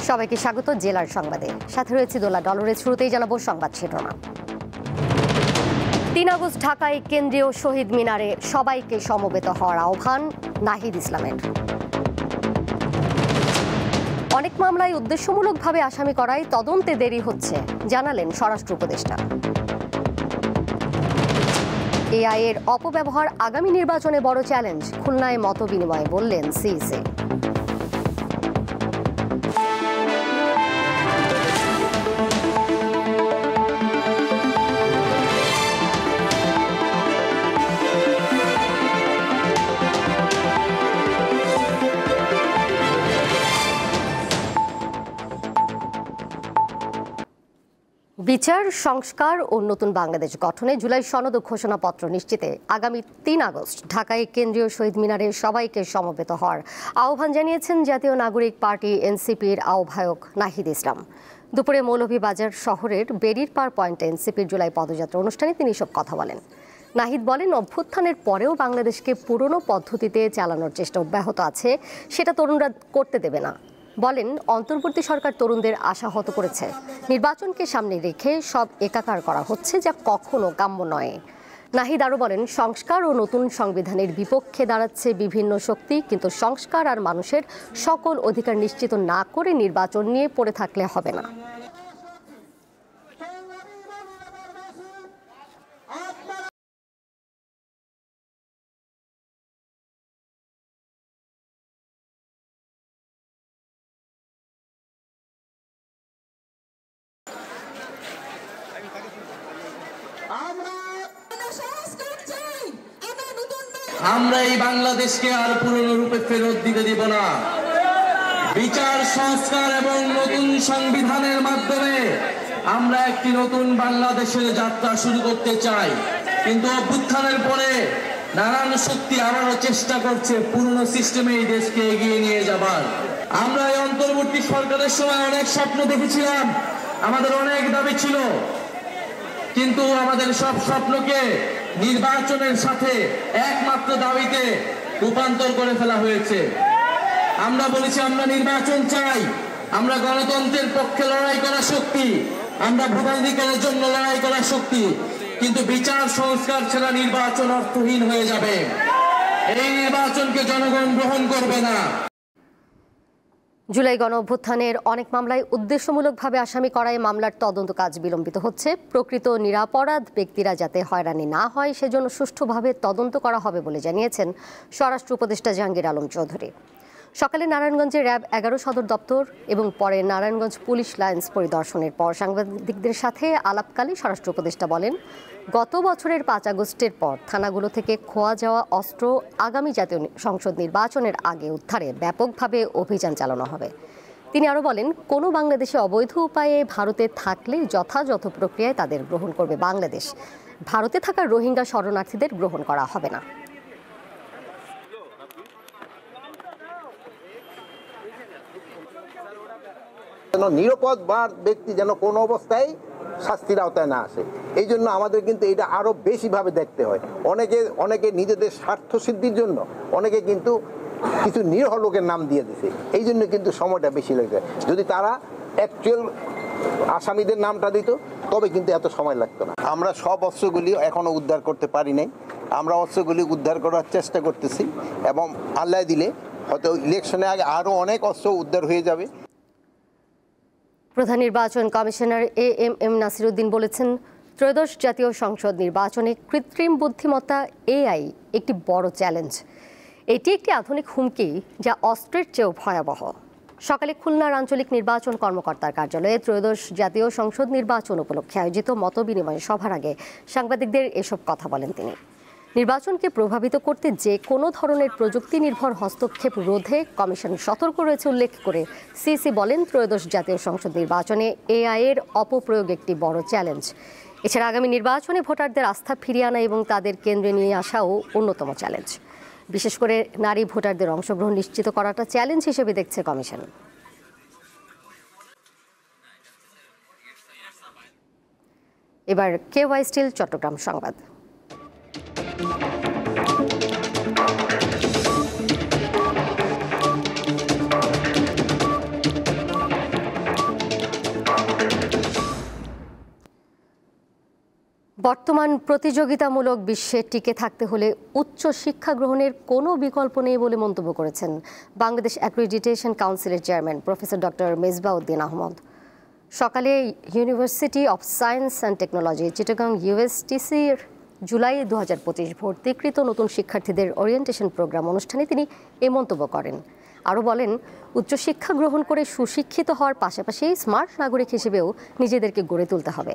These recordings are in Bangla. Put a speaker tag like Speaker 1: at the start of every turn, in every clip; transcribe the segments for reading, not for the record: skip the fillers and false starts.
Speaker 1: সবাইকে স্বাগত জেলার সংবাদে। সাথে রয়েছে দোলা ডলরের। শুরুতেই জানাবো সংবাদ শিরোনাম। ৩ আগস্ট ঢাকায় কেন্দ্রীয় শহীদ মিনারে সবাইকে সমবেত হওয়ার আহ্বান নাহিদ ইসলামের। অনেক মামলায় উদ্দেশ্যমূলকভাবে আসামি করায় তদন্তে দেরি হচ্ছে, জানালেন স্বরাষ্ট্র উপদেষ্টা। এআই এর অপব্যবহার আগামী নির্বাচনে বড় চ্যালেঞ্জ, খুলনায় মতবিনিময়ে বললেন সিইসি। বিচার সংস্কার ও নতুন বাংলাদেশ গঠনে জুলাই সনদ ও ঘোষণাপত্র নিশ্চিতে আগামী ৩ আগস্ট ঢাকায় কেন্দ্রীয় শহীদ মিনারে সবাইকে সমবেত হওয়ার আহ্বান জানিয়েছেন জাতীয় নাগরিক পার্টি এনসিপির আহ্বায়ক নাহিদ ইসলাম। দুপুরে মৌলভীবাজার শহরের বেরির পার পয়েন্টে এনসিপির জুলাই পদযাত্রা অনুষ্ঠানে তিনি এসব কথা বলেন। নাহিদ বলেন, অভ্যুত্থানের পরেও বাংলাদেশকে পুরনো পদ্ধতিতে চালানোর চেষ্টা অব্যাহত আছে, সেটা তরুণরা করতে দেবে না। বলেন, অন্তর্বর্তী সরকার তরুণদের আশাহত করেছে। নির্বাচনকে সামনে রেখে সব একাকার করা হচ্ছে, যা কখনো কাম্য নয়। নাহিদ আরও বলেন, সংস্কার ও নতুন সংবিধানের বিপক্ষে দাঁড়াচ্ছে বিভিন্ন শক্তি, কিন্তু সংস্কার আর মানুষের সকল অধিকার নিশ্চিত না করে নির্বাচন নিয়ে পড়ে থাকলে হবে না।
Speaker 2: আমরা এই বাংলাদেশকে আর পুরনো রূপে ফেরত দিতে দিব না। বিচার সংস্কার এবং নতুন সংবিধানের মাধ্যমে আমরা একটি নতুন বাংলাদেশের যাত্রা শুরু করতে চাই, কিন্তু অভ্যুত্থানের পরে নানান শক্তি আবারও চেষ্টা করছে পুরনো সিস্টেমে এই দেশকে এগিয়ে নিয়ে যাবার। আমরা এই অন্তর্বর্তী সরকারের সময় অনেক স্বপ্ন দেখেছিলাম, আমাদের অনেক দাবি ছিল, কিন্তু আমাদের সব স্বপ্নকে নির্বাচনের সাথে একমাত্র দাবিতে রূপান্তর করে ফেলা হয়েছে। আমরা বলেছি আমরা নির্বাচন চাই, আমরা গণতন্ত্রের পক্ষে লড়াই করা শক্তি, আমরা ভোটাধিকারের জন্য লড়াই করা শক্তি, কিন্তু বিচার সংস্কার ছাড়া নির্বাচন অর্থহীন হয়ে যাবে। এই নির্বাচনকে জনগণ গ্রহণ করবে না।
Speaker 1: জুলাই গণ অভ্যুত্থানের অনেক মামলায় উদ্দেশ্যমূলকভাবে আসামি করায় মামলার তদন্ত কাজ বিলম্বিত হচ্ছে। প্রকৃত নিরাপরাধ ব্যক্তিরা যাতে হয়রানি না হয় সেজন্য সুষ্ঠুভাবে তদন্ত করা হবে বলে জানিয়েছেন স্বরাষ্ট্র উপদেষ্টা জাহাঙ্গীর আলম চৌধুরী। সকালে নারায়ণগঞ্জে র্যাব 11 সদর দপ্তর এবং পরে নারায়ণগঞ্জ পুলিশ লাইন্স পরিদর্শনের পর সাংবাদিকদের সাথে আলাপকালে স্বরাষ্ট্র উপদেষ্টা বলেন, গত বছরের 5 আগস্টের পর থানাগুলো থেকে খোয়া যাওয়া অস্ত্র আগামী জাতীয় সংসদ নির্বাচনের আগে উদ্ধারে ব্যাপকভাবে অভিযান চালানো হবে। তিনি আরও বলেন, কোনো বাংলাদেশে অবৈধ উপায়ে ভারতে থাকলে যথাযথ প্রক্রিয়ায় তাদের গ্রহণ করবে বাংলাদেশ। ভারতে থাকা রোহিঙ্গা শরণার্থীদের গ্রহণ করা হবে না।
Speaker 3: নিরাপদ ব্যক্তি যেন কোনো অবস্থায় শাস্তির আওতায় না আসে, এই জন্য আমাদের কিন্তু এটা আরো বেশিভাবে দেখতে হয়। অনেকে নিজেদের স্বার্থ সিদ্ধির জন্য অনেকে কিন্তু কিছু নিরীহ লোকের নাম দিয়ে দিছে, এই জন্য কিন্তু সময়টা বেশি লেগে। যদি তারা অ্যাকচুয়াল আসামিদের নামটা দিত তবে কিন্তু এত সময় লাগতো না। আমরা সব অস্ত্রগুলি এখনো উদ্ধার করতে পারি নাই, আমরা অস্ত্রগুলি উদ্ধার করার চেষ্টা করতেছি এবং আল্লাহ দিলে হয়তো ইলেকশনের আগে আরো অনেক অস্ত্র উদ্ধার হয়ে যাবে।
Speaker 1: প্রধান নির্বাচন কমিশনার এএমএম নাসিরউদ্দিন বলেছেন, ত্রয়োদশ জাতীয় সংসদ নির্বাচনে কৃত্রিম বুদ্ধিমত্তা এআই একটি বড় চ্যালেঞ্জ। এটি একটি আধুনিক হুমকি যা অস্ত্রের চেয়েও ভয়াবহ। সকালে খুলনার আঞ্চলিক নির্বাচন কর্মকর্তার কার্যালয়ে ত্রয়োদশ জাতীয় সংসদ নির্বাচন উপলক্ষে আয়োজিত মতবিনিময় সভার আগে সাংবাদিকদের এসব কথা বলেন তিনি। নির্বাচনকে প্রভাবিত করতে যে কোনো ধরনের প্রযুক্তি নির্ভর হস্তক্ষেপ রোধে কমিশন সতর্ক রয়েছে উল্লেখ করে সিইসি বলেন, ত্রয়োদশ জাতীয় সংসদ নির্বাচনে এআই এর অপপ্রয়োগ একটি বড় চ্যালেঞ্জ। এছাড়া আগামী নির্বাচনে ভোটারদের আস্থা ফিরিয়ে আনা এবং তাদের কেন্দ্রে নিয়ে আসাও অন্যতম চ্যালেঞ্জ। বিশেষ করে নারী ভোটারদের অংশগ্রহণ নিশ্চিত করাটা চ্যালেঞ্জ হিসেবে দেখছে কমিশন। এবার কেওয়াই স্টিল চট্টগ্রাম সংবাদ। বর্তমান প্রতিযোগিতামূলক বিশ্বে টিকে থাকতে হলে উচ্চ শিক্ষা গ্রহণের কোনো বিকল্প নেই বলে মন্তব্য করেছেন বাংলাদেশ অ্যাক্রিডিটেশন কাউন্সিলের chairman professor doctor Mezbauddin Ahmed. সকালে university of science and technology Chittagong ইউএসটিসির জুলাই 2025 ভর্তিকৃত নতুন শিক্ষার্থীদের ওরিয়েন্টেশন প্রোগ্রাম অনুষ্ঠানে তিনি এই মন্তব্য করেন। আরও বলেন, উচ্চশিক্ষা গ্রহণ করে সুশিক্ষিত হওয়ার পাশাপাশি স্মার্ট নাগরিক হিসেবেও নিজেদেরকে গড়ে তুলতে হবে।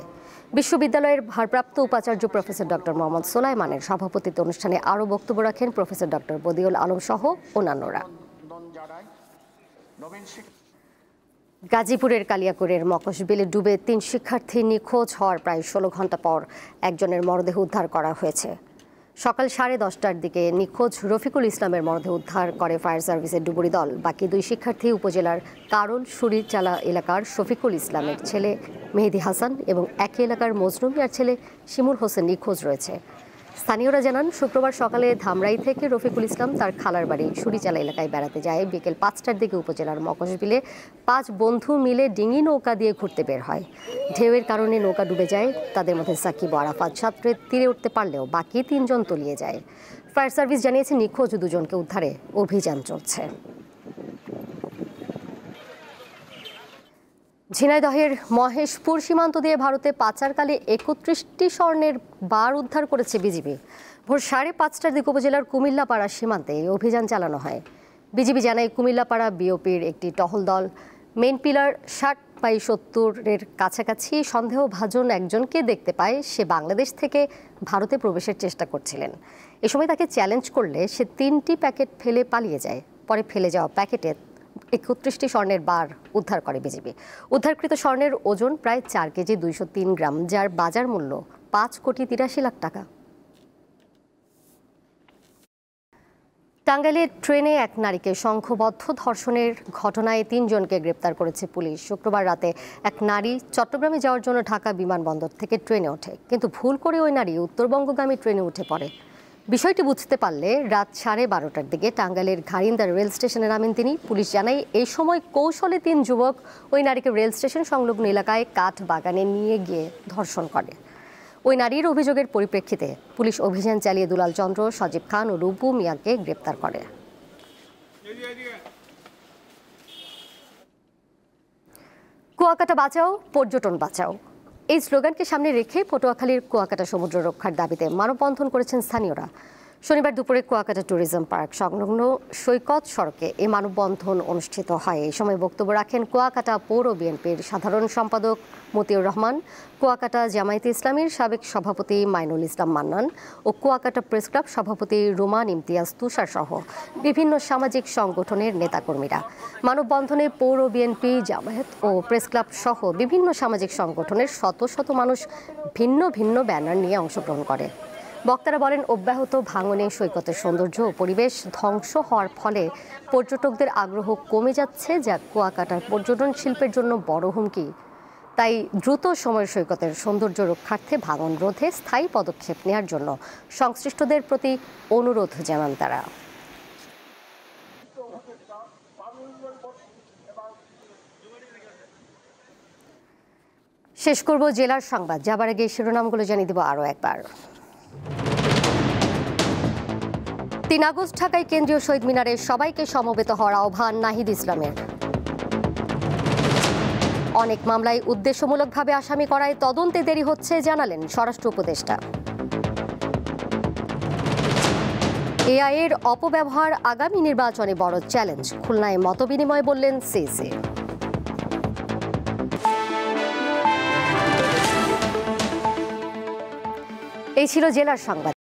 Speaker 1: বিশ্ববিদ্যালয়ের ভারপ্রাপ্ত উপাচার্য প্রফেসর ডক্টর মোহাম্মদ সোলাইমানের সভাপতিত্বে অনুষ্ঠানে আরও বক্তব্য রাখেন প্রফেসর ডক্টর বদিউল আলম সহ অন্যান্যরা। গাজীপুরের কালিয়াকৈরের মকসবিলে ডুবে 3 শিক্ষার্থী নিখোঁজ হওয়ার প্রায় 16 ঘন্টা পর একজনের মরদেহ উদ্ধার করা হয়েছে। সকাল 10:30টার দিকে নিখোঁজ রফিকুল ইসলামের মরদেহ উদ্ধার করে ফায়ার সার্ভিসের ডুবুরি দল। বাকি 2 শিক্ষার্থী উপজেলার কারল সুরিচালা এলাকার শফিকুল ইসলামের ছেলে মেহেদি হাসান এবং একই এলাকার মজনু মিয়ার ছেলে শিমুল হোসেন নিখোঁজ রয়েছে। স্থানীয়রা জানান, শুক্রবার সকালে ধামরাই থেকে রফিকুল ইসলাম তার খালার বাড়ি সুরিচালা এলাকায় বেড়াতে যায়। বিকেল 5টার দিকে উপজেলার মকসবিলে 5 বন্ধু মিলে ডিঙি নৌকা দিয়ে ঘুরতে বের হয়। ঢেউয়ের কারণে নৌকা ডুবে যায়। তাদের মধ্যে সাকিব ও আরাফাত সাঁতরে তীরে উঠতে পারলেও বাকি 3 জন তলিয়ে যায়। ফায়ার সার্ভিস জানিয়েছে নিখোঁজ 2 জনকে উদ্ধারে অভিযান চলছে। ঝিনাইদহের মহেশপুর সীমান্ত দিয়ে ভারতে পাচারকালে 31টি স্বর্ণের বার উদ্ধার করেছে বিজিবি। ভোর 5:30টার দিকে উপজেলার কুমিল্লাপাড়া সীমান্তে এই অভিযান চালানো হয়। বিজিবি জানায়, কুমিল্লাপাড়া বিওপির একটি টহল দল মেইন পিলার 60/70-এর কাছাকাছি সন্দেহভাজন একজনকে দেখতে পায়। সে বাংলাদেশ থেকে ভারতে প্রবেশের চেষ্টা করছিলেন। এ সময় তাকে চ্যালেঞ্জ করলে সে 3টি প্যাকেট ফেলে পালিয়ে যায়। পরে ফেলে যাওয়া প্যাকেটে 31টি স্বর্ণের বার উদ্ধার করে বিজিবি। উদ্ধারকৃত স্বর্ণের ওজন প্রায় 4 কেজি 203 গ্রাম, যার বাজার মূল্য 5,83,00,000 টাকা। টাঙ্গাইলের ট্রেনে এক নারীকে সংঘবদ্ধ ধর্ষণের ঘটনায় 3 জনকে গ্রেপ্তার করেছে পুলিশ। শুক্রবার রাতে এক নারী চট্টগ্রামে যাওয়ার জন্য ঢাকা বিমানবন্দর থেকে ট্রেনে ওঠে, কিন্তু ভুল করে ওই নারী উত্তরবঙ্গগামী ট্রেনে উঠে পড়ে। বিষয়টি বুঝতে পারলে রাত 12:30টার দিকে টাঙ্গাইলের ঘারিন্দার রেল স্টেশনে নামেন তিনি। পুলিশ জানায়, এই সময় কৌশলে 3 যুবক ওই নারীকে রেল স্টেশন সংলগ্ন এলাকায় কাঠ বাগানে নিয়ে গিয়ে ধর্ষণ করে। ওই নারীর অভিযোগের পরিপ্রেক্ষিতে পুলিশ অভিযান চালিয়ে দুলাল চন্দ্র, সজীব খান ও রূপু মিয়াকে গ্রেপ্তার করে। কুয়াকাটা বাঁচাও, পর্যটন বাঁচাও, এই স্লোগানকে সামনে রেখে পটুয়াখালীর কুয়াকাটা সমুদ্র রক্ষার দাবিতে মানববন্ধন করেছেন স্থানীয়রা। শনিবার দুপুরে কুয়াকাটা ট্যুরিজম পার্ক সংলগ্ন সৈকত সড়কে এই মানববন্ধন অনুষ্ঠিত হয়। এই সময় বক্তব্য রাখেন কুয়াকাটা পৌর বিএনপির সাধারণ সম্পাদক মতিউর রহমান, কুয়াকাটা জামায়াতে ইসলামীর সাবেক সভাপতি মাইনুল ইসলাম মান্নান ও কুয়াকাটা প্রেস ক্লাব সভাপতি রুমান ইমতিয়াজ তুষার সহ বিভিন্ন সামাজিক সংগঠনের নেতাকর্মীরা। মানববন্ধনে পৌর বিএনপি, জামায়াত ও প্রেস ক্লাব সহ বিভিন্ন সামাজিক সংগঠনের শত শত মানুষ ভিন্ন ভিন্ন ব্যানার নিয়ে অংশগ্রহণ করে। বক্তারা বলেন, অব্যাহত ভাঙনে সৈকতের সৌন্দর্য ও পরিবেশ ধ্বংস হওয়ার ফলে পর্যটকদের আগ্রহ কমে যাচ্ছে, যা কুয়াকাটার পর্যটন শিল্পের জন্য বড় হুমকি। তাই দ্রুত সময়ে সৈকতের সৌন্দর্য রক্ষার্থে ভাঙন রোধে স্থায়ী পদক্ষেপ নেওয়ার জন্য সংশ্লিষ্টদের প্রতি অনুরোধ জানান তারা। শেষ করব জেলার সংবাদ, যাবার আগে শিরোনামগুলো জানিয়ে দেব আরও একবার। 3 আগস্ট ঢাকায় কেন্দ্রীয় শহীদ মিনারে সবাইকে সমবেত হওয়ার আহ্বান নাহিদ ইসলামের। অনেক মামলায় উদ্দেশ্যমূলকভাবে আসামি করায় তদন্তে দেরি হচ্ছে, জানালেন স্বরাষ্ট্র উপদেষ্টা। এআই এর অপব্যবহার আগামী নির্বাচনে বড় চ্যালেঞ্জ, খুলনায় মতবিনিময় বললেন সিসি। এই ছিল জেলার সংবাদ।